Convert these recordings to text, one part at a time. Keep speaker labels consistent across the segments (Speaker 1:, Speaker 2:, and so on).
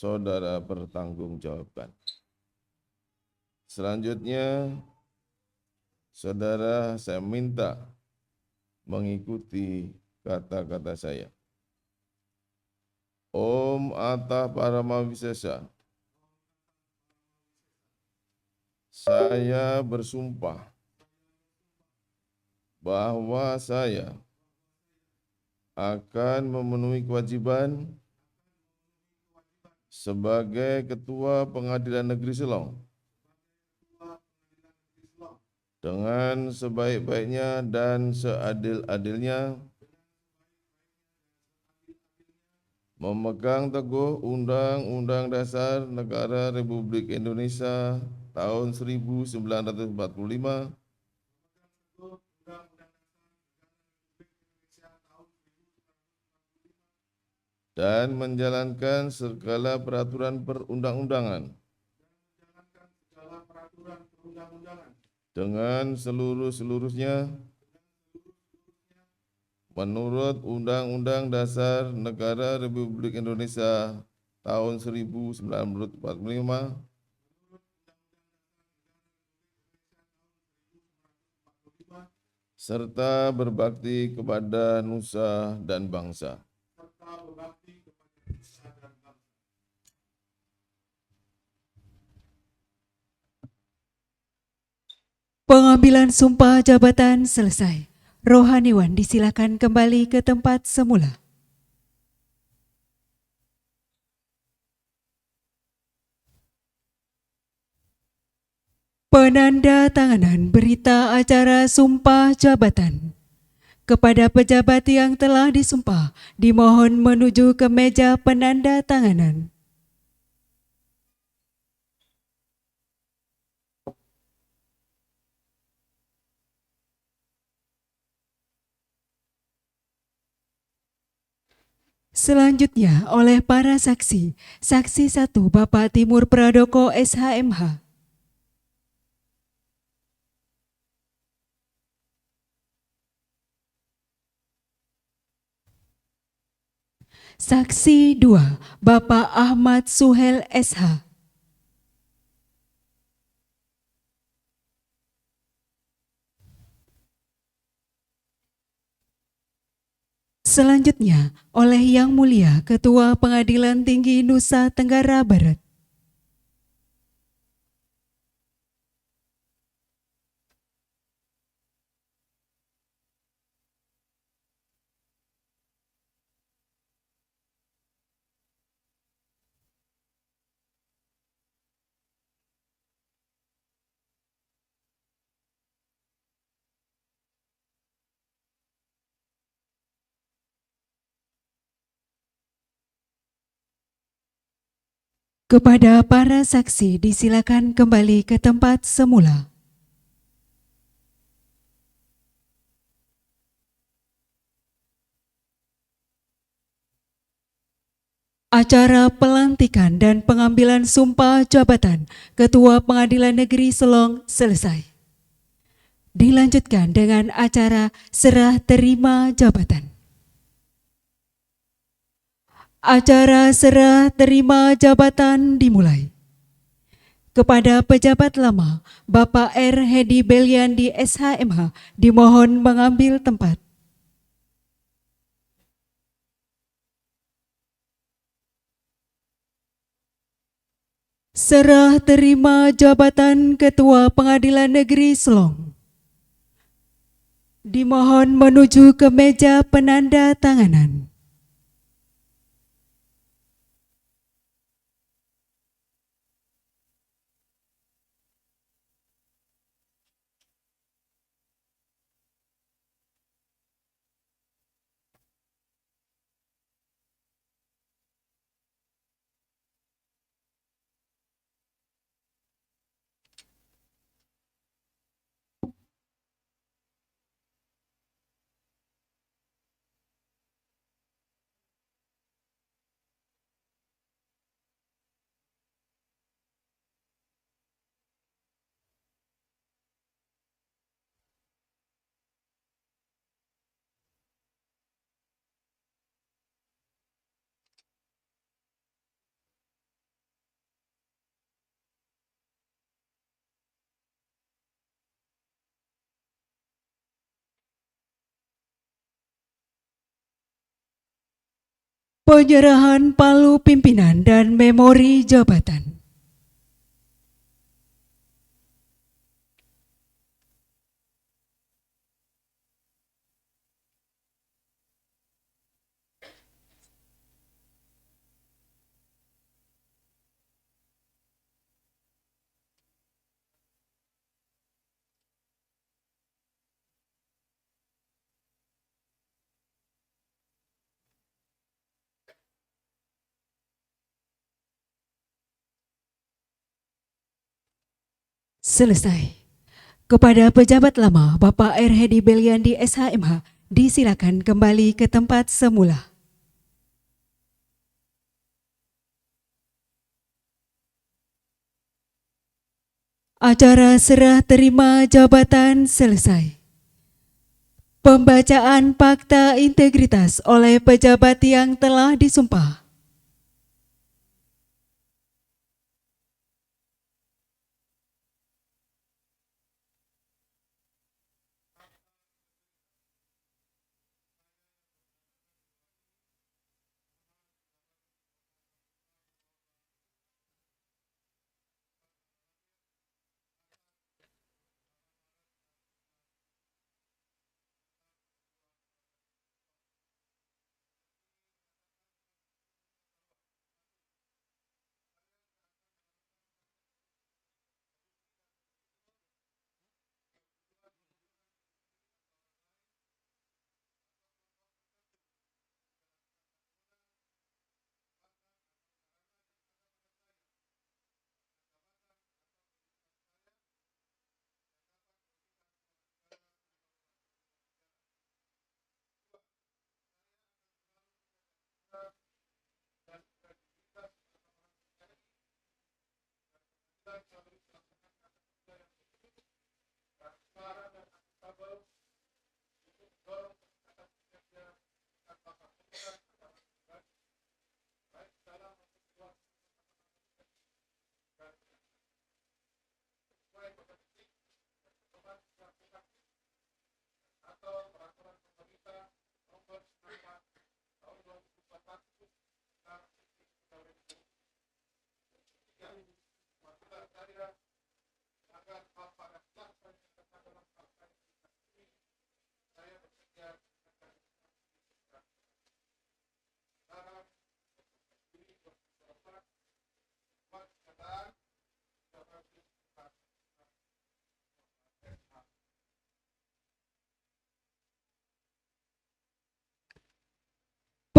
Speaker 1: saudara pertanggungjawabkan. Selanjutnya, saudara saya minta mengikuti kata-kata saya. Om Atta Paramawisesa, saya bersumpah bahwa saya akan memenuhi kewajiban sebagai Ketua Pengadilan Negeri Selong dengan sebaik-baiknya dan seadil-adilnya, memegang teguh Undang-Undang Dasar Negara Republik Indonesia tahun 1945 dan menjalankan segala peraturan perundang-undangan dengan seluruh-seluruhnya menurut Undang-Undang Dasar Negara Republik Indonesia tahun 1945 serta berbakti kepada nusa dan bangsa.
Speaker 2: Pengambilan sumpah jabatan selesai. Rohaniwan disilakan kembali ke tempat semula. Penanda tanganan berita acara sumpah jabatan. Kepada pejabat yang telah disumpah, dimohon menuju ke meja penanda tanganan. Selanjutnya oleh para saksi. Saksi 1 Bapak Timur Pradoko SHMH. Saksi 2 Bapak Ahmad Suhel SH. Selanjutnya oleh Yang Mulia Ketua Pengadilan Tinggi Nusa Tenggara Barat. Kepada para saksi disilakan kembali ke tempat semula. Acara pelantikan dan pengambilan sumpah jabatan Ketua Pengadilan Negeri Selong selesai. Dilanjutkan dengan acara serah terima jabatan. Acara serah terima jabatan dimulai. Kepada pejabat lama, Bapak R. Hedi Beliandi SHMH dimohon mengambil tempat. Serah terima jabatan Ketua Pengadilan Negeri Selong. Dimohon menuju ke meja penanda tanganan. Penyerahan palu pimpinan dan memori jabatan. Selesai. Kepada pejabat lama Bapak R. Hedi Beliandi SHMH disilakan kembali ke tempat semula. Acara serah terima jabatan selesai. Pembacaan fakta integritas oleh pejabat yang telah disumpah.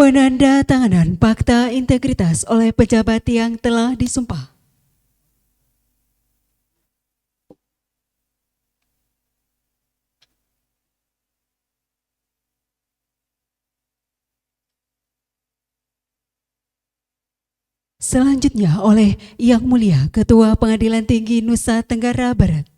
Speaker 2: Penandatanganan fakta integritas oleh pejabat yang telah disumpah. Selanjutnya oleh Yang Mulia Ketua Pengadilan Tinggi Nusa Tenggara Barat.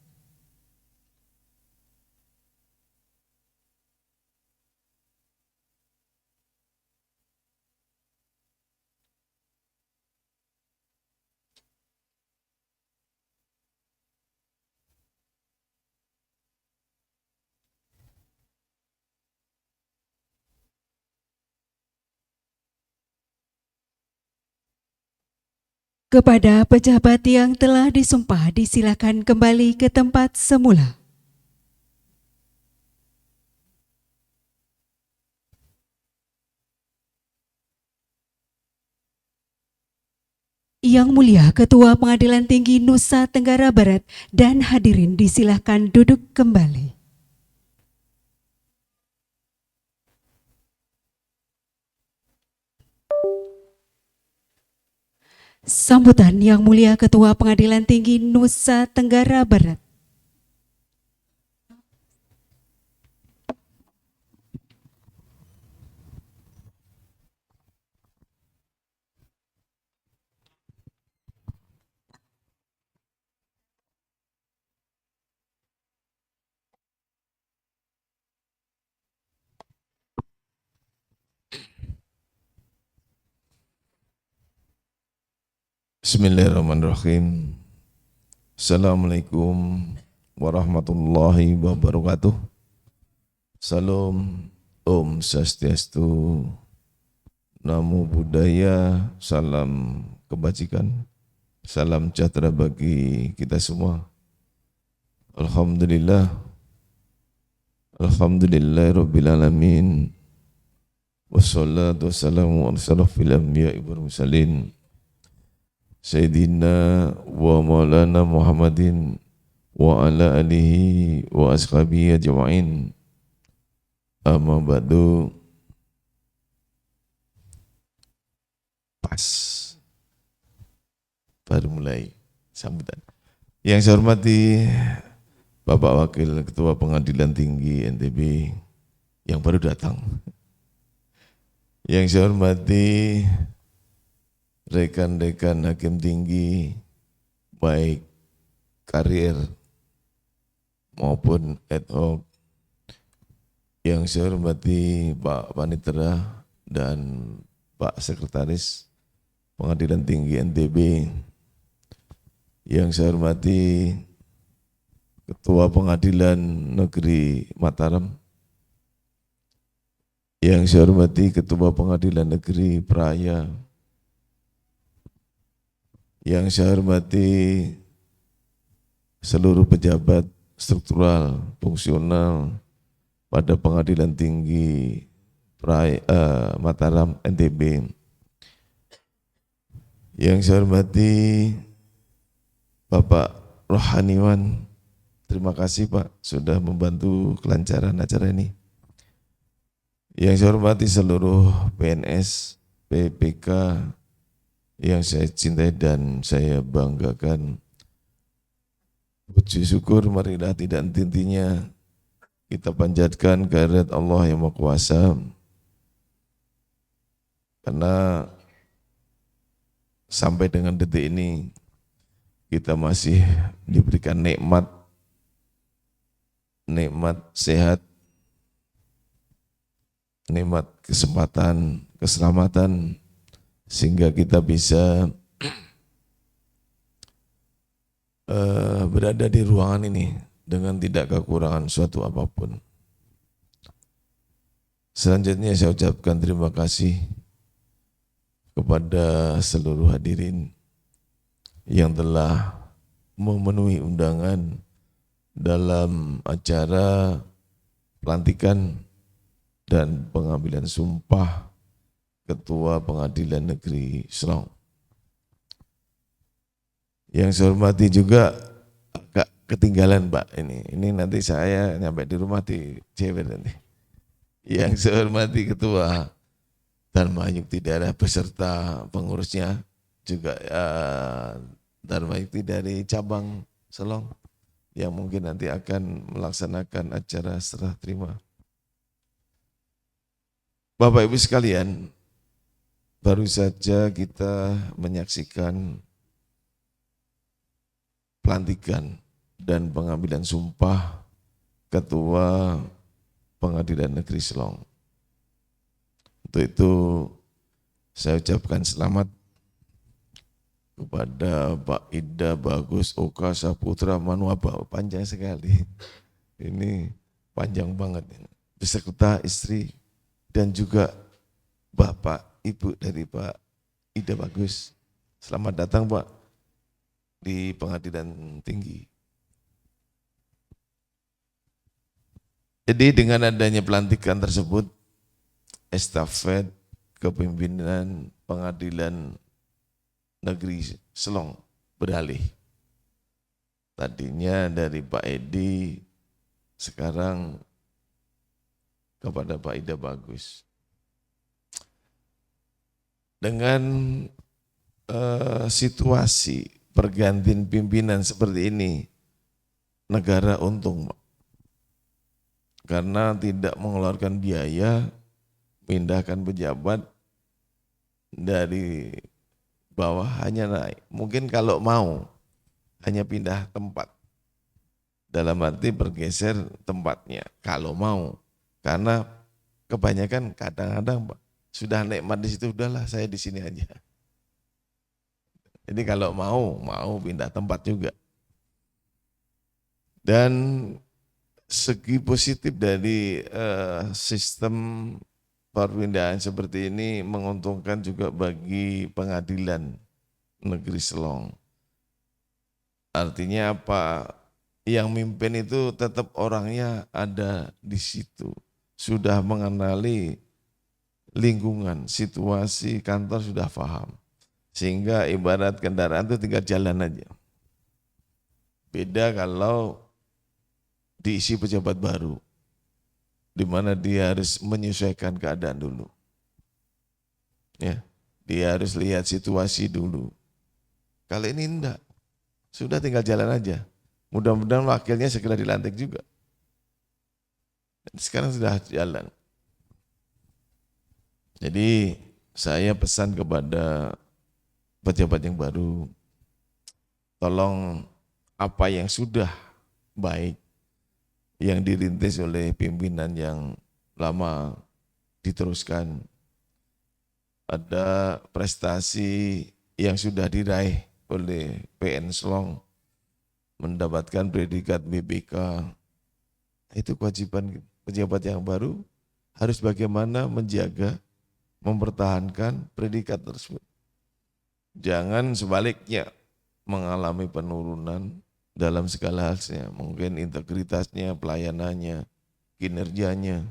Speaker 2: Kepada pejabat yang telah disumpah disilakan kembali ke tempat semula. Yang Mulia Ketua Pengadilan Tinggi Nusa Tenggara Barat dan hadirin disilakan duduk kembali. Sambutan Yang Mulia Ketua Pengadilan Tinggi Nusa Tenggara Barat.
Speaker 1: Bismillahirrahmanirrahim. Assalamualaikum warahmatullahi wabarakatuh. Salam Om Swastiastu, Namo Buddhaya, salam kebajikan, salam sejahtera bagi kita semua. Alhamdulillah, Alhamdulillahirabbil alamin. Wassalatu wassalamu ala asyrafil anbiya'i wal mursalin Sayyidina wa maulana Muhammadin wa ala alihi wa ashabihi ajma'in. Amma ba'du. Pas baru mulai sambutan. Yang saya hormati Bapak Wakil Ketua Pengadilan Tinggi NTB yang baru datang. Yang saya hormati rekan-rekan hakim tinggi baik karier maupun ad hoc. Yang saya hormati Pak Panitera dan Pak Sekretaris Pengadilan Tinggi NTB. Yang saya hormati Ketua Pengadilan Negeri Mataram. Yang saya hormati Ketua Pengadilan Negeri Praia. Yang saya hormati seluruh pejabat struktural, fungsional pada Pengadilan Tinggi Mataram NTB. Yang saya hormati Bapak Rohaniwan, terima kasih Pak sudah membantu kelancaran acara ini. Yang saya hormati seluruh PNS, PPK yang saya cintai dan saya banggakan. Puji syukur marilah tidak henti-hentinya kita panjatkan kehadirat Allah yang Maha Kuasa, karena sampai dengan detik ini kita masih diberikan nikmat sehat, nikmat kesempatan, keselamatan, sehingga kita bisa berada di ruangan ini dengan tidak kekurangan suatu apapun. Selanjutnya saya ucapkan terima kasih kepada seluruh hadirin yang telah memenuhi undangan dalam acara pelantikan dan pengambilan sumpah Ketua Pengadilan Negeri Selong. Yang saya hormati juga agak ketinggalan Pak ini nanti saya nyampe di rumah di Jewer nanti. Yang saya hormati Ketua Dharma Yukti Daerah beserta pengurusnya, juga Dharma Yukti dari cabang Selong yang mungkin nanti akan melaksanakan acara serah terima. Bapak Ibu sekalian, baru saja kita menyaksikan pelantikan dan pengambilan sumpah Ketua Pengadilan Negeri Selong. Untuk itu saya ucapkan selamat kepada Pak Ida Bagus Oka Saputra Manuaba, panjang sekali. Ini panjang banget. Beserta istri dan juga Bapak Ibu dari Pak Ida Bagus. Selamat datang Pak di Pengadilan Tinggi. Jadi dengan adanya pelantikan tersebut, estafet kepemimpinan Pengadilan Negeri Selong beralih. Tadinya dari Pak Edi, sekarang kepada Pak Ida Bagus. Dengan situasi pergantian pimpinan seperti ini, negara untung, karena tidak mengeluarkan biaya pindahkan pejabat dari bawah hanya naik. Mungkin kalau mau hanya pindah tempat, dalam arti bergeser tempatnya kalau mau, karena kebanyakan kadang-kadang sudah nikmat di situ, udahlah saya di sini aja. Jadi kalau mau pindah tempat juga. Dan segi positif dari sistem perpindahan seperti ini menguntungkan juga bagi pengadilan negeri Selong. Artinya apa? Yang mimpin itu tetap orangnya ada di situ. Sudah mengenali lingkungan, situasi kantor sudah paham. Sehingga ibarat kendaraan itu tinggal jalan aja. Beda kalau diisi pejabat baru, di mana dia harus menyesuaikan keadaan dulu. Ya, dia harus lihat situasi dulu. Kali ini enggak, sudah tinggal jalan aja. Mudah-mudahan wakilnya segera dilantik juga. Dan sekarang sudah jalan. Jadi saya pesan kepada pejabat yang baru, tolong apa yang sudah baik, yang dirintis oleh pimpinan yang lama diteruskan. Ada prestasi yang sudah diraih oleh PN Selong, mendapatkan predikat BBK, itu kewajiban pejabat yang baru harus bagaimana menjaga, mempertahankan predikat tersebut. Jangan sebaliknya mengalami penurunan dalam segala halnya, mungkin integritasnya, pelayanannya, kinerjanya.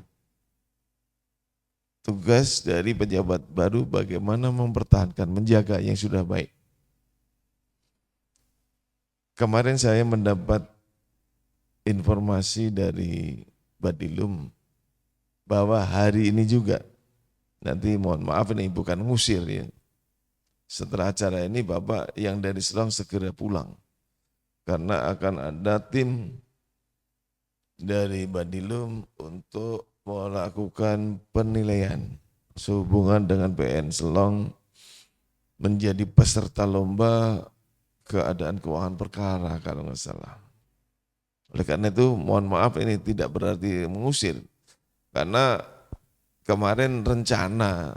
Speaker 1: Tugas dari pejabat baru bagaimana mempertahankan, menjaga yang sudah baik. Kemarin saya mendapat informasi dari Badilum bahwa hari ini juga, nanti mohon maaf ini bukan ngusir ya, setelah acara ini Bapak yang dari Selong segera pulang. Karena akan ada tim dari Badilum untuk melakukan penilaian sehubungan dengan PN Selong menjadi peserta lomba keadaan keuangan perkara kalau nggak salah. Oleh karena itu mohon maaf ini tidak berarti mengusir. Karena kemarin rencana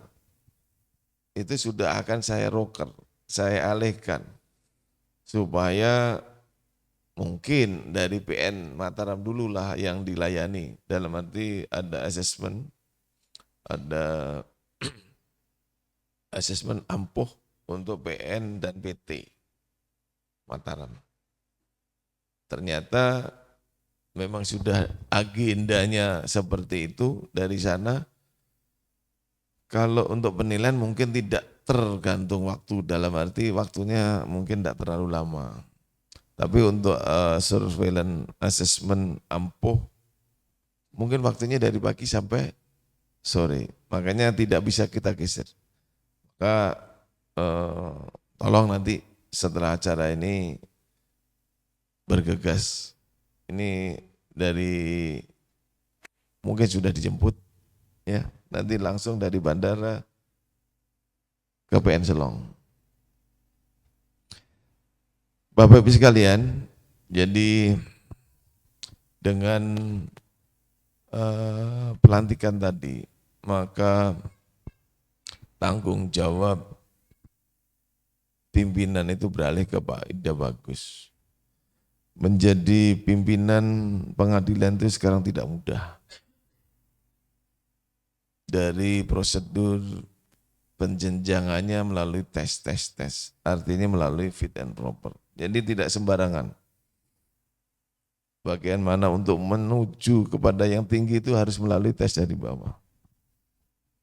Speaker 1: itu sudah akan saya roker, saya alihkan supaya mungkin dari PN Mataram dululah yang dilayani. Dalam arti ada asesmen, ada asesmen ampuh untuk PN dan PT Mataram. Ternyata memang sudah agendanya seperti itu dari sana. Kalau untuk penilaian mungkin tidak tergantung waktu, dalam arti waktunya mungkin tidak terlalu lama. Tapi untuk surveillance assessment ampuh, mungkin waktunya dari pagi sampai sore. Makanya tidak bisa kita geser. Maka tolong nanti setelah acara ini bergegas. Ini dari mungkin sudah dijemput, ya nanti langsung dari bandara ke PN Selong. Bapak Ibu sekalian, jadi dengan pelantikan tadi, maka tanggung jawab pimpinan itu beralih ke Pak Ida Bagus. Menjadi pimpinan pengadilan itu sekarang tidak mudah. Dari prosedur penjenjangannya melalui tes, artinya melalui fit and proper. Jadi tidak sembarangan. Bagian mana untuk menuju kepada yang tinggi itu harus melalui tes dari bawah.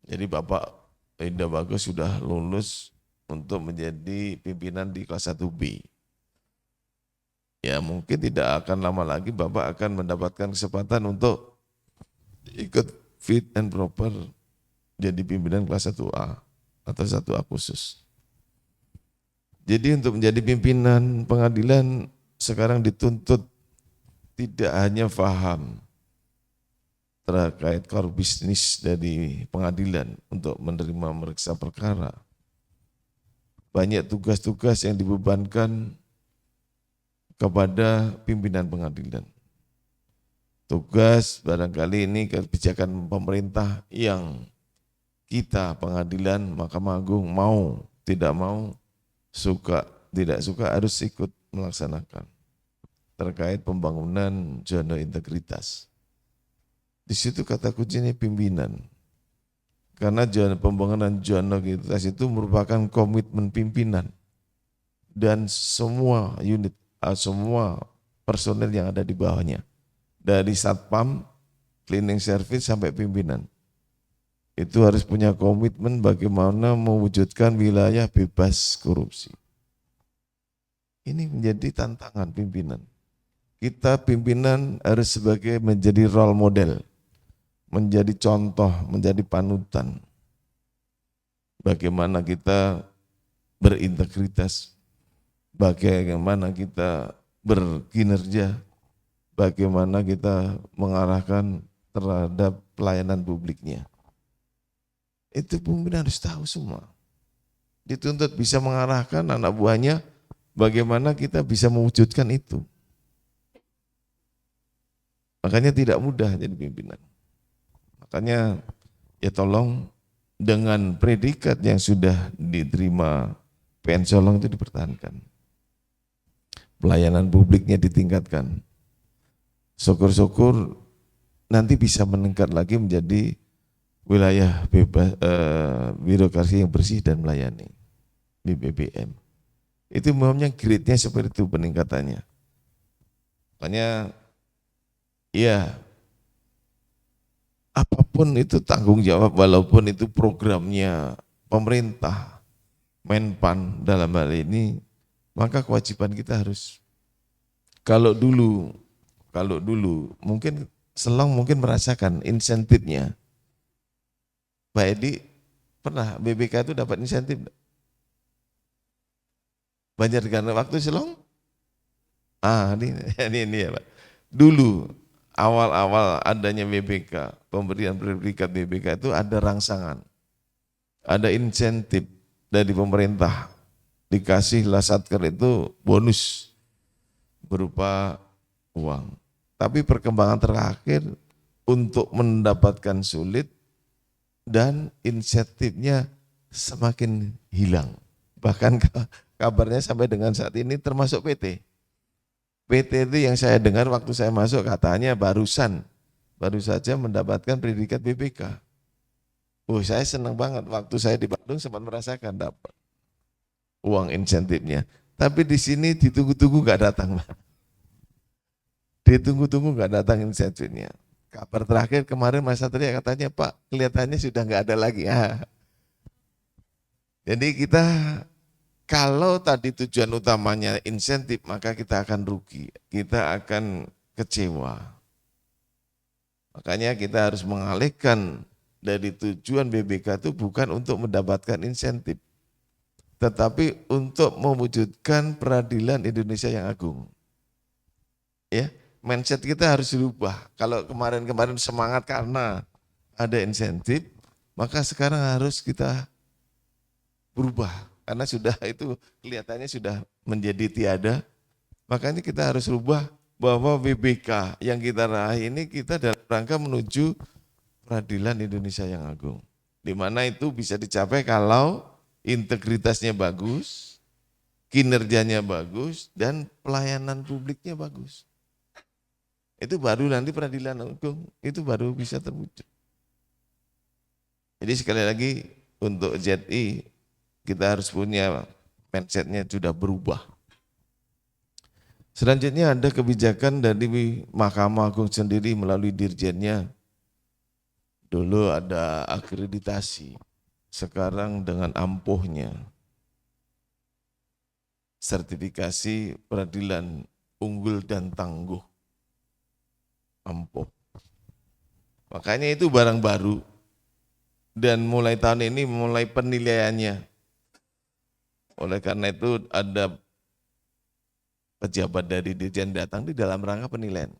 Speaker 1: Jadi Bapak Ida Bagus sudah lulus untuk menjadi pimpinan di kelas 1B. Ya mungkin tidak akan lama lagi Bapak akan mendapatkan kesempatan untuk ikut fit and proper jadi pimpinan kelas 1A atau 1A khusus. Jadi untuk menjadi pimpinan pengadilan sekarang dituntut tidak hanya paham terkait core bisnis dari pengadilan untuk menerima meriksa perkara. Banyak tugas-tugas yang dibebankan kepada pimpinan pengadilan. Tugas barangkali ini kebijakan pemerintah yang kita pengadilan Mahkamah Agung mau tidak mau, suka tidak suka harus ikut melaksanakan terkait pembangunan zona integritas. Di situ kata kuncinya pimpinan. Karena pembangunan zona integritas itu merupakan komitmen pimpinan dan semua unit, semua personel yang ada di bawahnya. Dari satpam, cleaning service sampai pimpinan. Itu harus punya komitmen bagaimana mewujudkan wilayah bebas korupsi. Ini menjadi tantangan pimpinan. Kita pimpinan harus sebagai menjadi role model, menjadi contoh, menjadi panutan. Bagaimana kita berintegritas, bagaimana kita berkinerja, bagaimana kita mengarahkan terhadap pelayanan publiknya. Itu pimpinan harus tahu semua. Dituntut bisa mengarahkan anak buahnya, bagaimana kita bisa mewujudkan itu. Makanya tidak mudah jadi pimpinan. Makanya ya tolong dengan predikat yang sudah diterima PN Solong itu dipertahankan. Pelayanan publiknya ditingkatkan. Syukur-syukur nanti bisa meningkat lagi menjadi wilayah bebas birokrasi yang bersih dan melayani BBBM. Itu umumnya grade-nya seperti itu peningkatannya. Makanya ya apapun itu tanggung jawab, walaupun itu programnya pemerintah, Menpan dalam hal ini, maka kewajiban kita harus, kalau dulu mungkin Selong mungkin merasakan insentifnya. Pak Edi pernah BBK itu dapat insentif banyak karena waktu Selong? Ini ya Pak. Dulu awal-awal adanya BBK, pemberian predikat BBK itu ada rangsangan, ada insentif dari pemerintah, dikasihlah Satker itu bonus berupa uang. Tapi perkembangan terakhir untuk mendapatkan sulit dan insentifnya semakin hilang. Bahkan kabarnya sampai dengan saat ini termasuk PT. PT itu yang saya dengar waktu saya masuk katanya baru saja mendapatkan predikat BPK. Saya senang banget waktu saya di Bandung sempat merasakan dapat uang insentifnya. Tapi di sini ditunggu-tunggu nggak datang, ditunggu-tunggu nggak datang insentifnya. Kabar terakhir kemarin Mas Satria katanya Pak kelihatannya sudah nggak ada lagi. Jadi kita kalau tadi tujuan utamanya insentif, maka kita akan rugi, kita akan kecewa. Makanya kita harus mengalihkan dari tujuan BBK itu bukan untuk mendapatkan insentif, tetapi untuk mewujudkan peradilan Indonesia yang agung. Ya, mindset kita harus dirubah. Kalau kemarin-kemarin semangat karena ada insentif, maka sekarang harus kita berubah. Karena sudah itu kelihatannya sudah menjadi tiada, makanya kita harus rubah bahwa BBK yang kita raih ini kita dalam rangka menuju peradilan Indonesia yang agung. Di mana itu bisa dicapai kalau integritasnya bagus, kinerjanya bagus, dan pelayanan publiknya bagus. Itu baru nanti peradilan agung, itu baru bisa terwujud. Jadi sekali lagi untuk ZI, kita harus punya mindsetnya sudah berubah. Selanjutnya ada kebijakan dari Mahkamah Agung sendiri melalui dirjennya. Dulu ada akreditasi, sekarang dengan ampuhnya sertifikasi peradilan unggul dan tangguh. Ampuh. Makanya itu barang baru dan mulai tahun ini mulai penilaiannya. Oleh karena itu ada pejabat dari Dirjen datang di dalam rangka penilaian.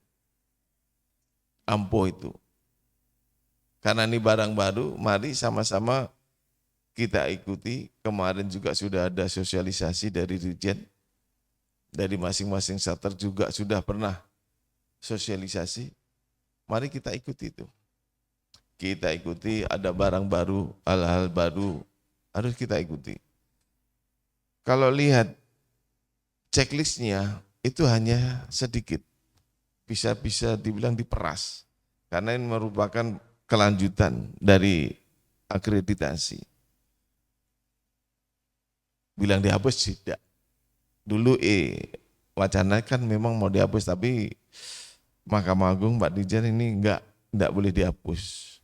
Speaker 1: Ampuh itu. Karena ini barang baru, mari sama-sama kita ikuti. Kemarin juga sudah ada sosialisasi dari Dirjen, dari masing-masing sektor juga sudah pernah sosialisasi. Mari kita ikuti itu. Kita ikuti, ada barang baru, hal-hal baru, harus kita ikuti. Kalau lihat checklistnya itu hanya sedikit, bisa dibilang diperas, karena ini merupakan kelanjutan dari akreditasi. Bilang dihapus tidak. Dulu wacana kan memang mau dihapus, tapi Mahkamah Agung Pak Dirjen ini enggak boleh dihapus.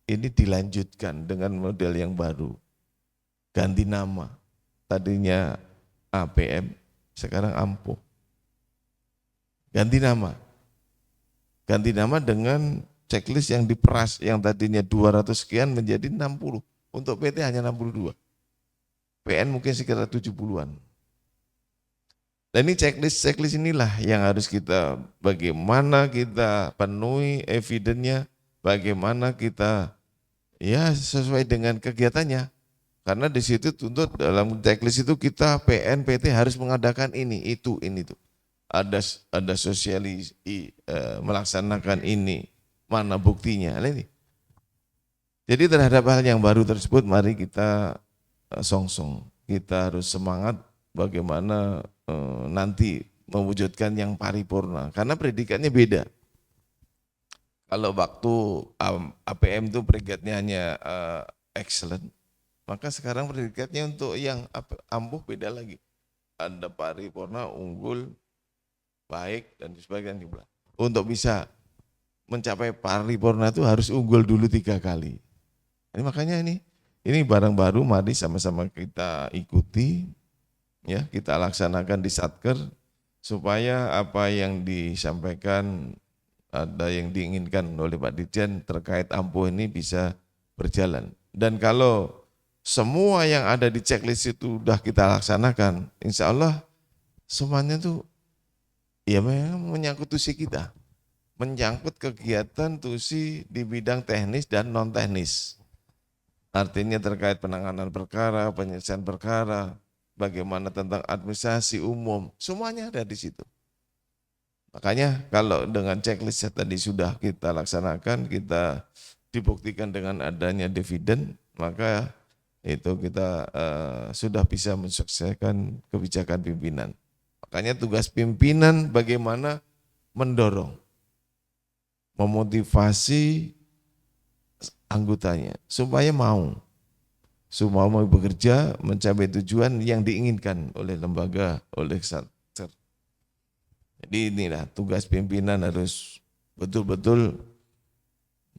Speaker 1: Ini dilanjutkan dengan model yang baru. Ganti nama. Tadinya APM, sekarang AMPO. Ganti nama. Ganti nama dengan checklist yang diperas, yang tadinya 200 sekian menjadi 60. Untuk PT hanya 62. PN mungkin sekitar 70-an. Dan ini checklist inilah yang harus kita, bagaimana kita penuhi evidennya, bagaimana kita ya sesuai dengan kegiatannya. Karena di situ tuntut dalam checklist itu kita PN, PT harus mengadakan ini, itu. Ada melaksanakan ini, mana buktinya. Nah, ini. Jadi terhadap hal yang baru tersebut mari kita songsong. Kita harus semangat bagaimana nanti mewujudkan yang paripurna. Karena predikatnya beda. Kalau waktu APM itu predikatnya hanya excellent, maka sekarang predikatnya untuk yang ampuh beda lagi. Ada paripurna, unggul, baik, dan sebagainya. Untuk bisa mencapai paripurna itu harus unggul dulu 3 kali. Ini makanya ini barang baru, mari sama-sama kita ikuti, ya kita laksanakan di Satker, supaya apa yang disampaikan, ada yang diinginkan oleh Pak Dirjen terkait ampuh ini bisa berjalan. Dan kalau semua yang ada di checklist itu sudah kita laksanakan, insya Allah semuanya itu ya memang menyangkut tusi kita, menyangkut kegiatan tusi di bidang teknis dan non teknis. Artinya terkait penanganan perkara, penyelesaian perkara, bagaimana tentang administrasi umum, semuanya ada di situ. Makanya kalau dengan checklist tadi sudah kita laksanakan, kita dibuktikan dengan adanya dividen, maka itu kita sudah bisa mensukseskan kebijakan pimpinan. Makanya tugas pimpinan bagaimana mendorong, memotivasi anggotanya supaya mau bekerja mencapai tujuan yang diinginkan oleh lembaga, oleh Satker. Jadi inilah tugas pimpinan, harus betul-betul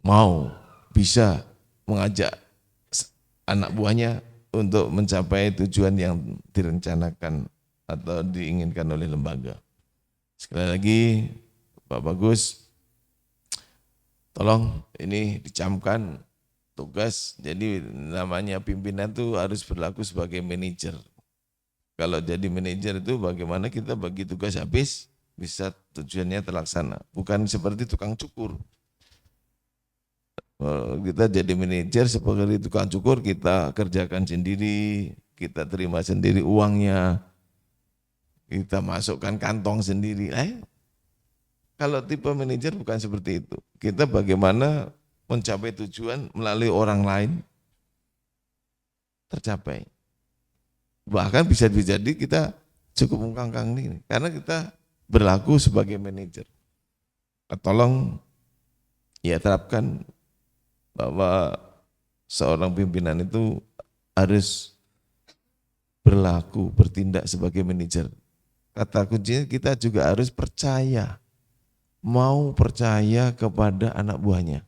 Speaker 1: mau bisa mengajak anak buahnya untuk mencapai tujuan yang direncanakan atau diinginkan oleh lembaga. Sekali lagi Pak Bagus, tolong ini dicamkan tugas. Jadi namanya pimpinan itu harus berlaku sebagai manajer. Kalau jadi manajer itu bagaimana kita bagi tugas habis, bisa tujuannya terlaksana. Bukan seperti tukang cukur. Kita jadi manajer seperti tukang cukur, kita kerjakan sendiri, kita terima sendiri uangnya, kita masukkan kantong sendiri. Kalau tipe manajer bukan seperti itu. Kita bagaimana mencapai tujuan melalui orang lain tercapai. Bahkan bisa jadi kita cukup mengkangkang ini, karena kita berlaku sebagai manajer. Tolong ya terapkan bahwa seorang pimpinan itu harus bertindak sebagai manajer. Kata kuncinya kita juga harus percaya, mau percaya kepada anak buahnya.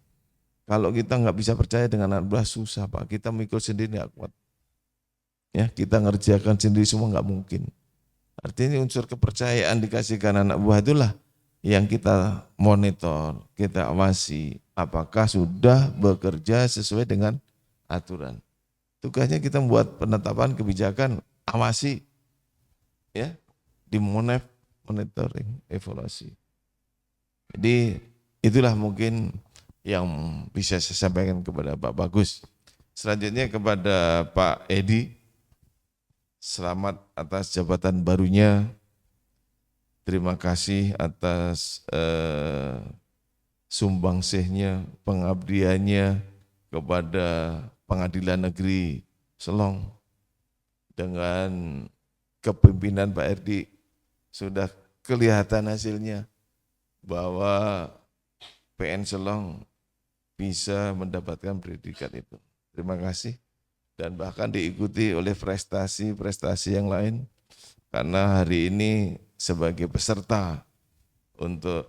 Speaker 1: Kalau kita nggak bisa percaya dengan anak buah, susah Pak, kita mikul sendiri nggak kuat. Ya, kita ngerjakan sendiri semua nggak mungkin. Artinya unsur kepercayaan dikasihkan anak buah itulah yang kita monitor, kita awasi, apakah sudah bekerja sesuai dengan aturan. Tugasnya kita membuat penetapan kebijakan, awasi, ya, di monitoring, evaluasi. Jadi itulah mungkin yang bisa saya sampaikan kepada Pak Bagus. Selanjutnya kepada Pak Edi, selamat atas jabatan barunya. Terima kasih atas sumbangsihnya, pengabdiannya kepada Pengadilan Negeri Selong. Dengan kepemimpinan Pak Edi sudah kelihatan hasilnya bahwa PN Selong bisa mendapatkan predikat itu. Terima kasih. Dan bahkan diikuti oleh prestasi-prestasi yang lain. Karena hari ini sebagai peserta untuk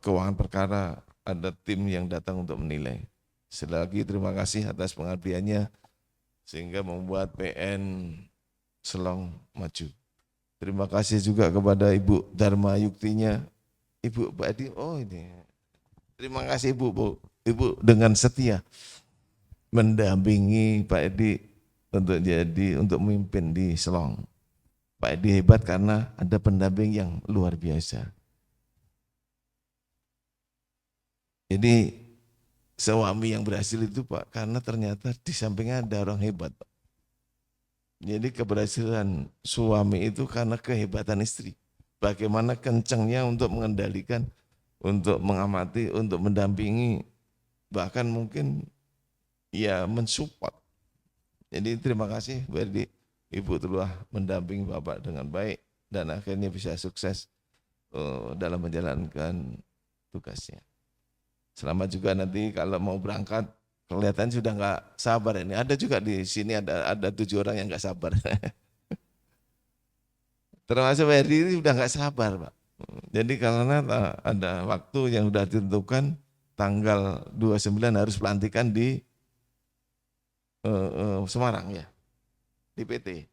Speaker 1: keuangan perkara ada tim yang datang untuk menilai. Sekali lagi terima kasih atas pengabdiannya sehingga membuat PN Selong maju. Terima kasih juga kepada Ibu Dharma Yuktinya, Ibu Pak Edi. Oh ini, terima kasih Ibu dengan setia mendampingi Pak Edi untuk memimpin di Selong. Pak Edi hebat karena ada pendamping yang luar biasa. Jadi suami yang berhasil itu Pak, karena ternyata di sampingnya ada orang hebat Pak. Jadi keberhasilan suami itu karena kehebatan istri. Bagaimana kencangnya untuk mengendalikan, untuk mengamati, untuk mendampingi, bahkan mungkin ya mensupport. Jadi terima kasih Berdi, Ibu telah mendampingi Bapak dengan baik dan akhirnya bisa sukses dalam menjalankan tugasnya. Selamat juga nanti kalau mau berangkat, kelihatan sudah nggak sabar ini. Ada juga di sini ada 7 orang yang nggak sabar. Termasuk Ferdi ini udah nggak sabar, Pak. Jadi karena ada waktu yang sudah ditentukan tanggal 29 harus pelantikan di Semarang ya, di PT.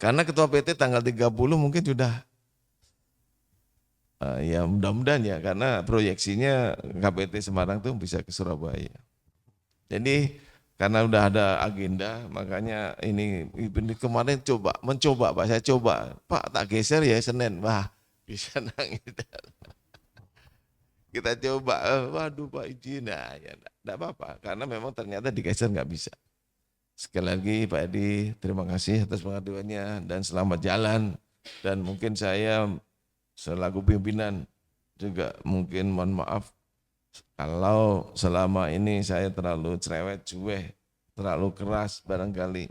Speaker 1: Karena ketua PT tanggal 30 mungkin sudah ya mudah-mudahan ya, karena proyeksinya KPT Semarang tuh bisa ke Surabaya. Jadi karena udah ada agenda, makanya ini kemarin mencoba Pak, saya coba, Pak tak geser ya Senin, wah bisa nangis. Kita coba, waduh Pak izin, nah ya enggak apa-apa, karena memang ternyata digeser nggak bisa. Sekali lagi Pak Edi, terima kasih atas pengaduannya dan selamat jalan. Dan mungkin saya selaku pimpinan juga mungkin mohon maaf kalau selama ini saya terlalu cerewet, cuek, terlalu keras barangkali,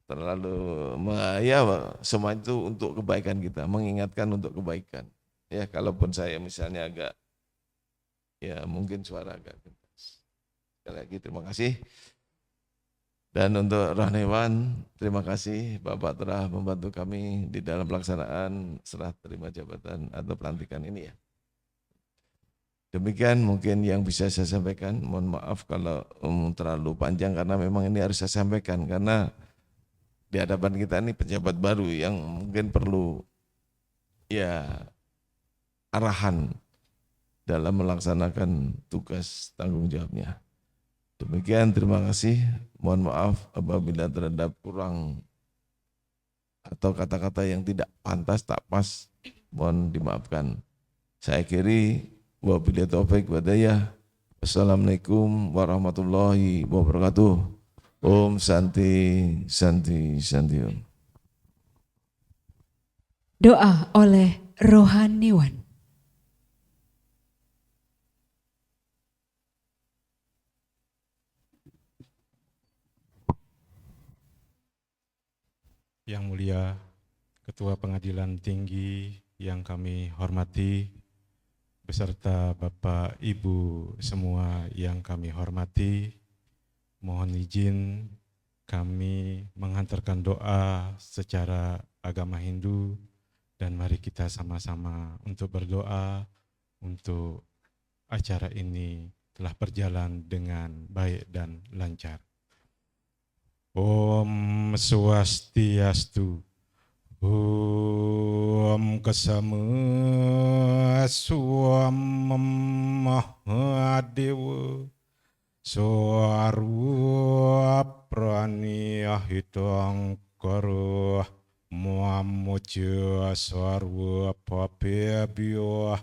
Speaker 1: terlalu ya semua itu untuk kebaikan kita, mengingatkan untuk kebaikan. Ya kalaupun saya misalnya agak ya mungkin suara agak keras. Sekali lagi terima kasih. Dan untuk Rohnewan, terima kasih Bapak telah membantu kami di dalam pelaksanaan serah terima jabatan atau pelantikan ini ya. Demikian mungkin yang bisa saya sampaikan. Mohon maaf kalau terlalu panjang karena memang ini harus saya sampaikan karena di hadapan kita ini pejabat baru yang mungkin perlu ya arahan dalam melaksanakan tugas tanggung jawabnya. Demikian terima kasih. Mohon maaf apabila terhadap kurang atau kata-kata yang tidak pantas, tak pas, mohon dimaafkan. Saya akhiri, wabillahi taufik wadayah. Assalamualaikum warahmatullahi wabarakatuh. Om Santi, Santi, Santi Om.
Speaker 2: Doa oleh Rohaniwan.
Speaker 3: Yang mulia Ketua Pengadilan Tinggi yang kami hormati, beserta Bapak Ibu semua yang kami hormati, mohon izin kami menghantarkan doa secara agama Hindu dan mari kita sama-sama untuk berdoa untuk acara ini telah berjalan dengan baik dan lancar. Om Swastiastu. Om Kesamaswam Mahadewa Sarwa Praniya Hitang Karo Muamuja Sarwa Papebyo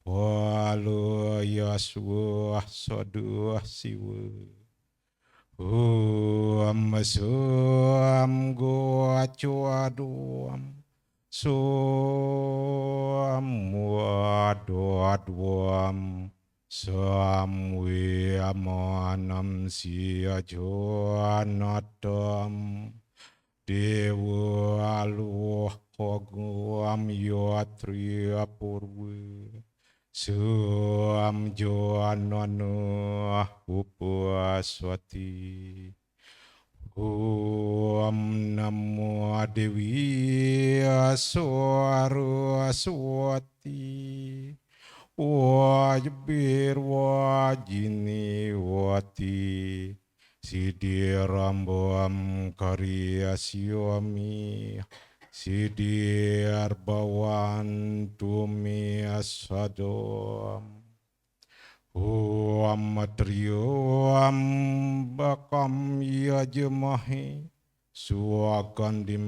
Speaker 3: Palo Yaswa Soduh Siwa Sum Goachuaduam Sum Waduaduam Sum Wiamanam Siajoanatam Dewa Aluh Hoguam Yatria Purwe Suam Joanono Upaswati. Om Namo Dewi Saraswati. Wajibir wajini wati. Sidi Rambam Karya Siomi. Sidi Arbawan Tumi Asadom. Om Matrio Bakam Ya Jemahi Suakandim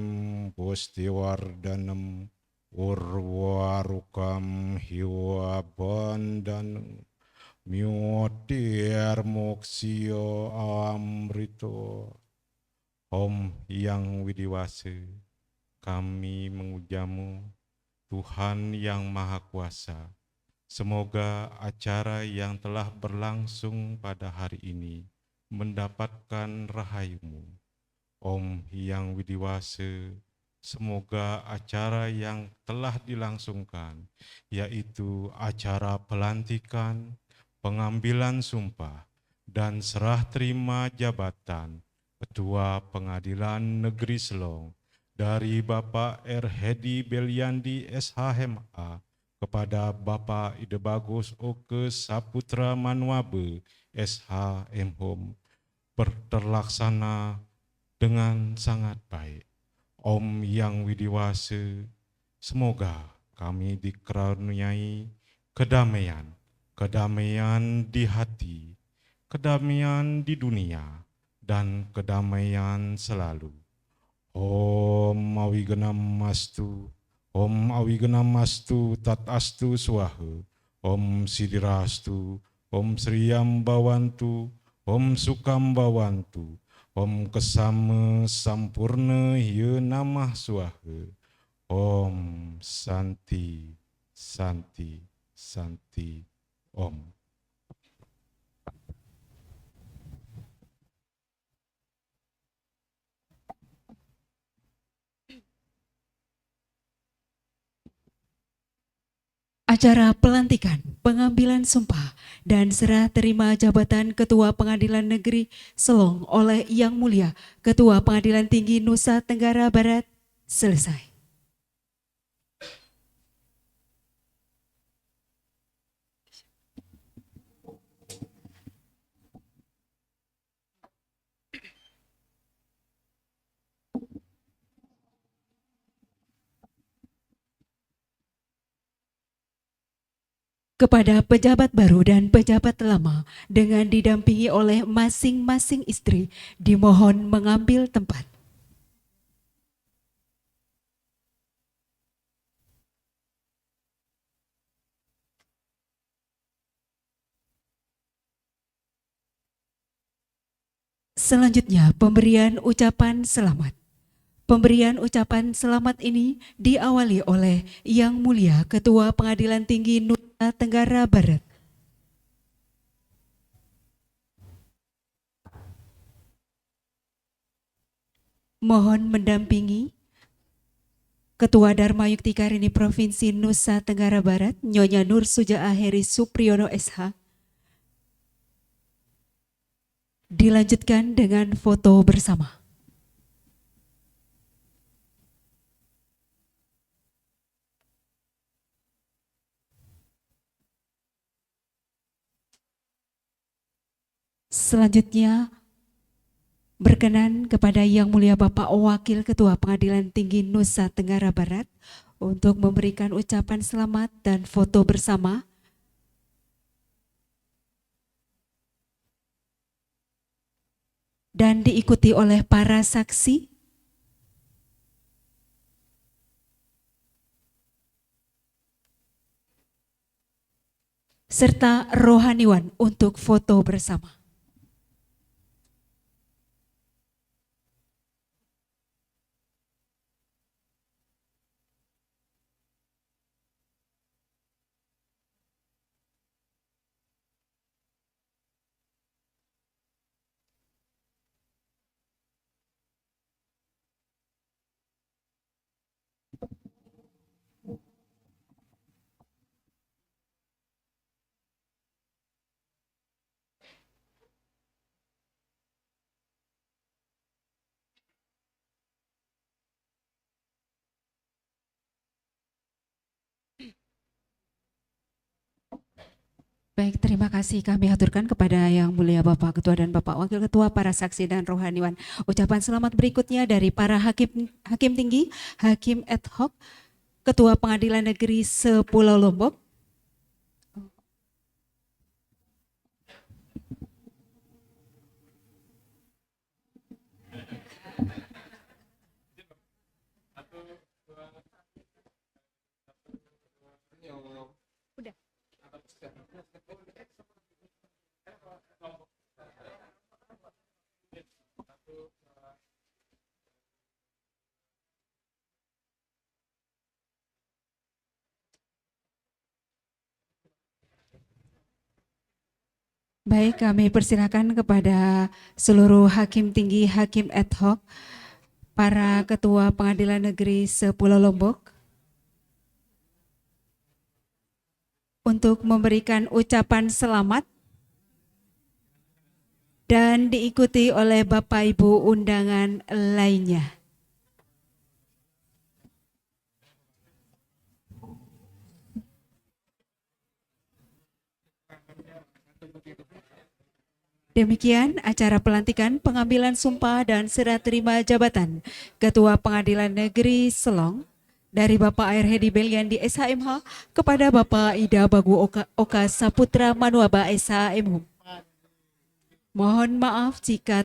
Speaker 3: Pustiwardanam Urwarukam Hiwa Bandanam Myotir Moksio Amrito. Om Yang Widiwase, kami mengujamu, Tuhan yang Maha Kuasa. Semoga acara yang telah berlangsung pada hari ini mendapatkan rahayu-Mu. Om Yang Widiwase, semoga acara yang telah dilangsungkan, yaitu acara pelantikan, pengambilan sumpah, dan serah terima jabatan Ketua Pengadilan Negeri Selong dari Bapak R. Hedi Beliandi SHMA kepada Bapak Ide Bagus Oke Saputra Manwabe SHM terlaksana dengan sangat baik. Om Yang Widiwase, semoga kami dikaruniai kedamaian, kedamaian di hati, kedamaian di dunia, dan kedamaian selalu. Om Awigenam Mastu, Om Awigenam Mastu Tatastu Swaha, Om Sidirastu, Om Sriyam Bawantu, Om Sukam Bawantu, Om Kesama Sampurna Ye Namah Swaha, Om Santi, Santi, Santi, Om.
Speaker 2: Acara pelantikan, pengambilan sumpah, dan serah terima jabatan Ketua Pengadilan Negeri Selong oleh Yang Mulia Ketua Pengadilan Tinggi Nusa Tenggara Barat selesai. Kepada pejabat baru dan pejabat lama dengan didampingi oleh masing-masing istri dimohon mengambil tempat. Selanjutnya pemberian ucapan selamat. Pemberian ucapan selamat ini diawali oleh Yang Mulia Ketua Pengadilan Tinggi Nusa Tenggara Barat. Mohon mendampingi Ketua Dharma Yukti Karini Provinsi Nusa Tenggara Barat, Nyonya Nur Sujaah Heri Supriyono SH. Dilanjutkan dengan foto bersama. Selanjutnya, berkenan kepada Yang Mulia Bapak Wakil Ketua Pengadilan Tinggi Nusa Tenggara Barat untuk memberikan ucapan selamat dan foto bersama. Dan diikuti oleh para saksi serta rohaniwan untuk foto bersama. Baik, terima kasih kami haturkan kepada Yang Mulia Bapak Ketua dan Bapak Wakil Ketua, para saksi dan rohaniwan. Ucapan selamat berikutnya dari para hakim tinggi, hakim ad hoc, Ketua Pengadilan Negeri Sepulau Lombok. Baik, kami persilakan kepada seluruh hakim tinggi, hakim ad hoc, para ketua Pengadilan Negeri Sepulau Lombok untuk memberikan ucapan selamat dan diikuti oleh Bapak Ibu undangan lainnya. Demikian acara pelantikan, pengambilan sumpah dan serah terima jabatan Ketua Pengadilan Negeri Selong dari Bapak Air Hedi Belian di SHMH kepada Bapak Ida Bagu Oka Saputra Manuaba SHMH. Mohon maaf jika